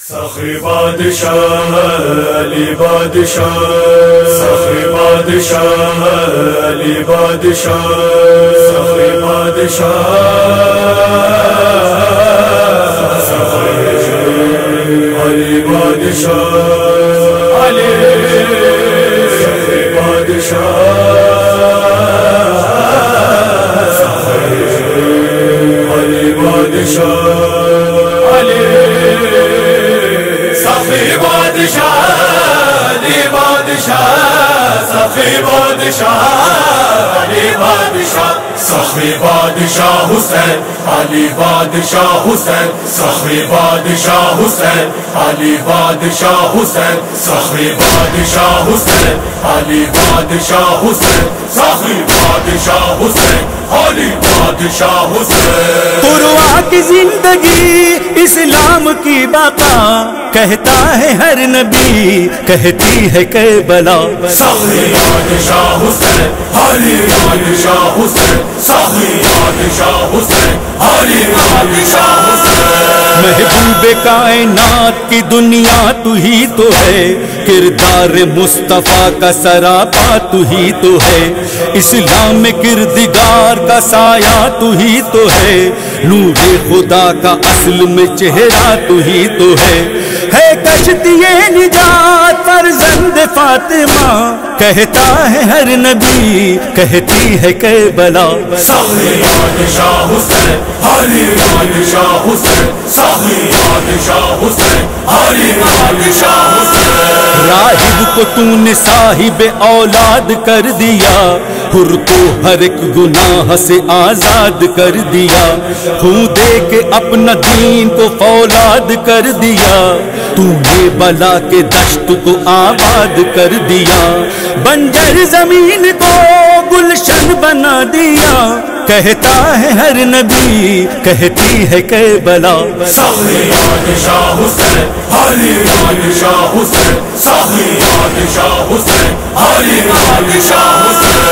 سخی بادشاہ علی بادشاہ، سخی بادشاہ علی بادشاہ، سخی بادشاہ علی بادشاہ، علی سخی بادشاہ علی بادشاہ، سخی بادشاہ علی بادشاہ، سخی بادشاہ علی بادشاہ، سخی بادشاہ حسین علی بادشاہ حسین، سخی بادشاہ حسین علی بادشاہ حسین، سخی بادشاہ حسین علی بادشاہ حسین، سخی بادشاہ حسین علی بادشاہ حسین۔ قرآن کی زندگی اسلام کی بقا، کہتا ہے ہر نبی، کہتی ہے کربلا، سخی بادشاہ حسین علی بادشاہ حسین، سخی بادشاہ حسین علی بادشاہ حسین۔ محبوب کائنات کی دنیا تو ہی تو ہے، کردار مصطفیٰ کا سراپا تو ہی تو ہے، اسلام میں کردگار کا سایہ تو ہی تو ہے، نور خدا کا اصل میں چہرہ تو ہی تو ہے کشتی نجات فرزند فاطمہ، کہتا ہے ہر نبی، کہتی ہے کربلا، سخی بادشاہ حسین علی بادشاہ حسین، سخی بادشاہ حسین علی بادشاہ حسین۔ راہب کو تو نے صاحب اولاد کر دیا، حر کو ہر ایک گناہ سے آزاد کر دیا، خون دے کے اپنا دین کو فولاد کر دیا، تو نے بلا کے دشت کو آباد کر دیا، بنجر زمین کو گلشن بنا دیا، کہتا ہے ہر نبی، کہتی ہے کربلا، سخی بادشاہ حسین علی بادشاہ حسین، سخی بادشاہ حسین علی بادشاہ حسین۔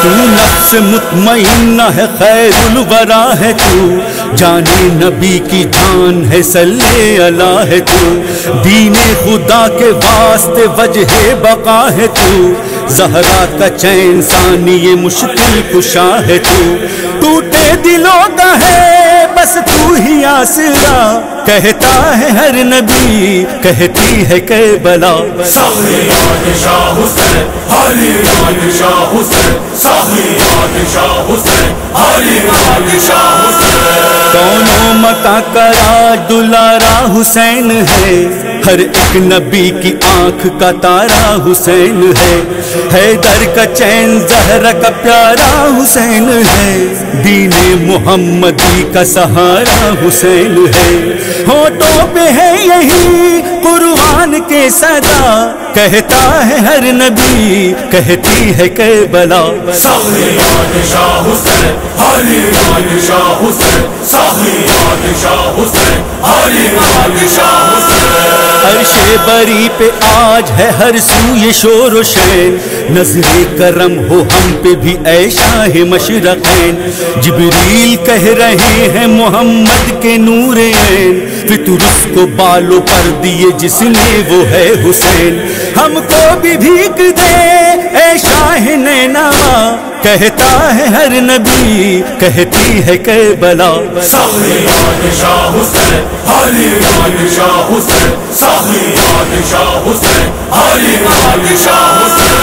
تو نفس مطمئنہ ہے، خیر الورا ہے تو، جانے نبی کی جان ہے، صلی اللہ ہے تو، دین خدا کے واسطے وجہ بقا ہے تو، زہرا کا چین ثانی یہ مشکل کشا ہے تو، ٹوٹے دلوں کا ہے بس تو ہی آسرا، کہتا ہے ہر نبی، کہتی ہے کربلا، سخی بادشاہ حسین علی بادشاہ حسین، سخی بادشاہ حسین علی بادشاہ حسین۔ کونوں متا کا راج دلارا حسین ہے، ہر ایک نبی کی آنکھ کا تارا حسین ہے، حیدر کا چین زہرا کا پیارا حسین ہے، دین محمدی کا سہارا حسین ہے، ہونٹوں پہ ہے یہی قرآن کے صدا، کہتا ہے ہر نبی، کہتی ہے کربلا، سخی بادشاہ حسین علی بادشاہ حسین، سخی بادشاہ حسین علی بادشاہ حسین۔ عرش بری پہ آج ہے ہر سو یہ شور و شین، نظر کرم ہو ہم پہ بھی اے شاہ مشرقین، جبریل کہہ رہے ہیں محمد کے نور عین، فطر اس کو بالوں پر دیے جس نے وہ ہے حسین، ہم کو بھی بھیک دے اے شاہ نینوا، کہتا ہے ہر نبی، کہتی ہے کربلا، سخی بادشاہ حسین علی بادشاہ حسین، سخی بادشاہ حسین علی بادشاہ حسین۔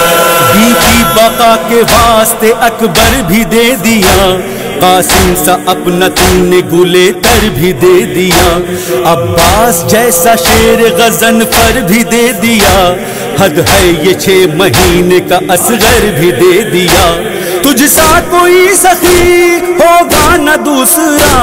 دین کی بقا کے واسطے اکبر بھی دے دیا، قاسم سا اپنا تم نے گلے تر بھی دے دیا، عباس جیسا شیر غزن پر بھی دے دیا، حد ہے یہ 6 مہینے کا اصغر بھی دے دیا، تجھ سا کوئی سخی ہوگا نہ دوسرا،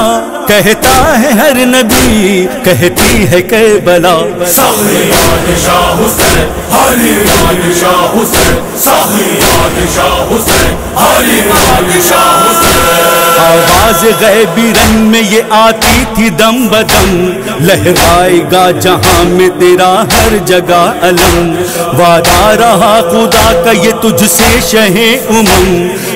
کہتا ہے ہر نبی، کہتی ہے کربلا، سخی بادشاہ حسین علی بادشاہ حسین، سخی بادشاہ حسین علی بادشاہ حسین۔ آواز غیبی رنگ میں یہ آتی تھی دم بدم، لہرائے گا جہاں میں تیرا ہر جگہ علم، وعدہ رہا خدا کا یہ تجھ سے شہ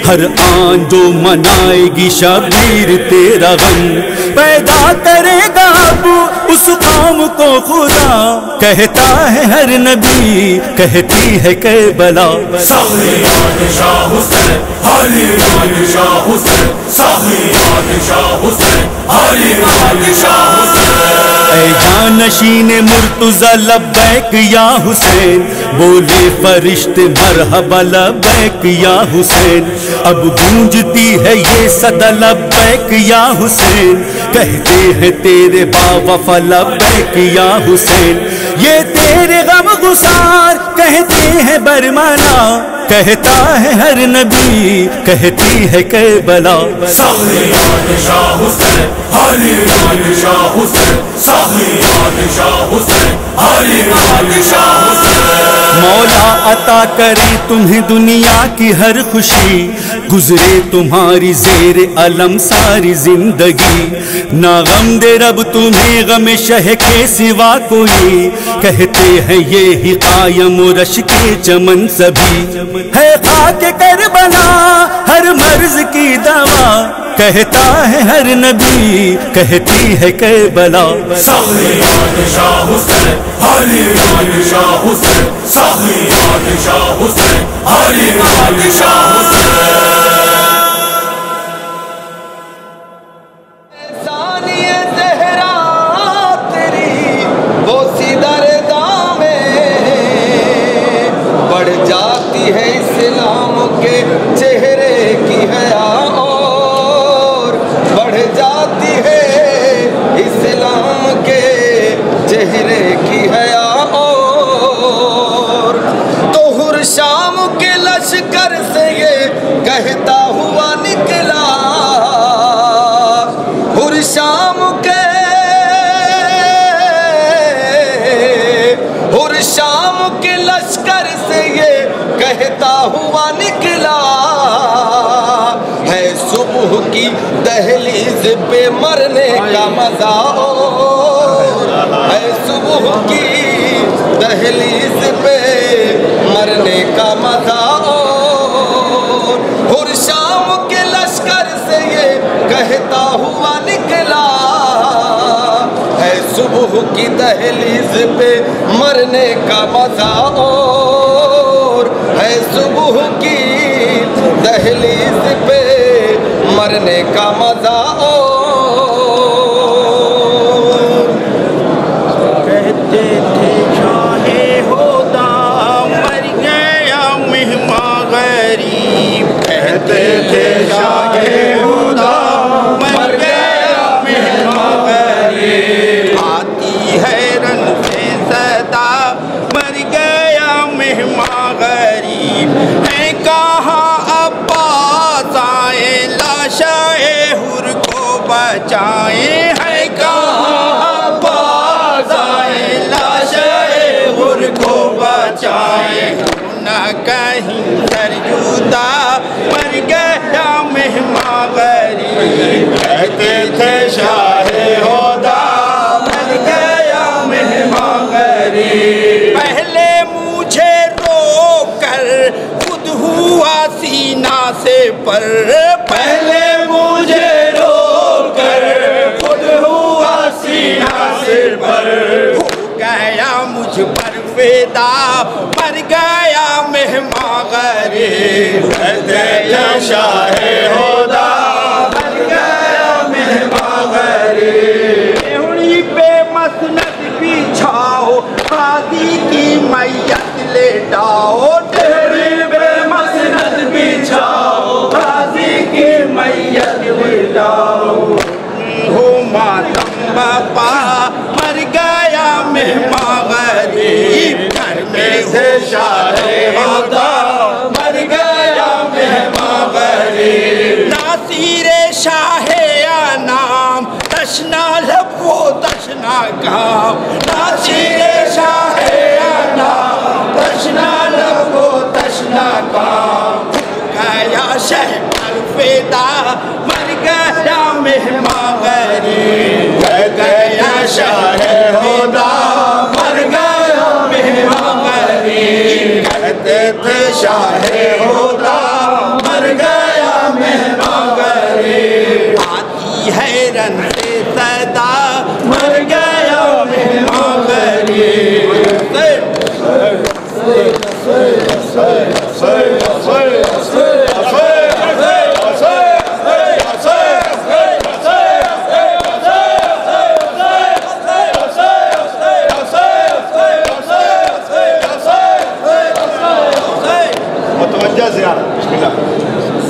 ہر آن جو منائے گی شبیر تیرا غم، پیدا کرے گا اب اس قوم کو خدا. کہتا ہے ہر نبی کہتی ہے کربلا. سخیات شاہ حسین حریات شاہ حسین سخیات شاہ حسین حریات شاہ حسین. اے جانشین مرتضی لبیک یا حسین بولے فرشتے مرحبا لبیک یا حسین. اب گونجتی ہے یہ صدا لبیک یا حسین. کہتے ہیں تیرے باوفا لبیک یا حسین. یہ تیرے غم گسار کہتے ہیں برمانا. کہتا ہے ہر نبی کہتی ہے کربلا. سخیات شاہ حسین حریات شاہ حسین سخیات شاہ حسین حریات شاہ حسین. مولا عطا کرے تمہیں دنیا کی ہر خوشی. گزرے تمہاری زیر علم ساری زندگی. نہ غم دے رب تمہیں غم شہ کے سوا کوئی. کہتے ہیں یہی قائم و رش کے چمن سبھی. ہے خاک کربلا ہر مرض کی دوا. کہتا ہے ہر نبی کہتی ہے کربلا. سخیات شاہ حسین حریات شاہ حسین سخیات شاہ حسین حریات شاہ حسین. کہتا ہوا نکلا ہر شام کے لشکر سے یہ کہتا ہوا نکلا. ہے صبح کی دہلیز پہ مرنے کا مزہ ہے صبح کی دہلیز پہ مرنے کا مزہ. اور شام کے لشکر سے یہ کہتا ہوا نکلا. ہے صبح کی دہلیز پہ مرنے کا مزہ اور ہے صبح کی دہلیز پہ مرنے کا مزہ اور. کہتے تھے شاہ ہودا مر گیا مہمان غریب. کہتے تھے شاہ ہودا مر گیا مہمان غریب. آتی ہے رن سے صدا مر گیا مہمان غریب. ہے کہاں عباس آئے لاشائے حر کو بچائیں. ہے کہاں عباس آئے لاشائے حر کو بچائیں. نہ کہیں سرجودہ مر گیا مہمان غریب. کہتے تھے شاہ ہودا مر گیا مہمان غریب. پہلے مجھے رو کر خود ہوا سینہ سے پر. پہلے مجھے رو کر خود ہوا سینہ سے پر. ہو گیا مجھ پر فدا مر گیا مہمان غریب. کہتے ہیں شاہ ہودا مر گیا مہمان غریب. ریوڑی پہ مسند بچھاؤ قاضی کی میت لیٹاؤ. ریوڑی پہ مسند بچھاؤ قاضی کی میت لیٹاؤ. ہو ماتم باپا مر گیا مہمان غریب. گھر میں سے شاہ ہودا مر گیا مہمان غریب. ناصیر شاہ نام تشنا لب وہ تشنا کام. ناصیر شاہ نام تشنا لب وہ تشنا کام. گیا شہ الفدا مر گیا مہمان غریب. گیا شاہ ہودا مر گیا مہمان غریب. کہتے تھے شاہ ہودا مر گیا مہمان غریب. آتی ہے رن سے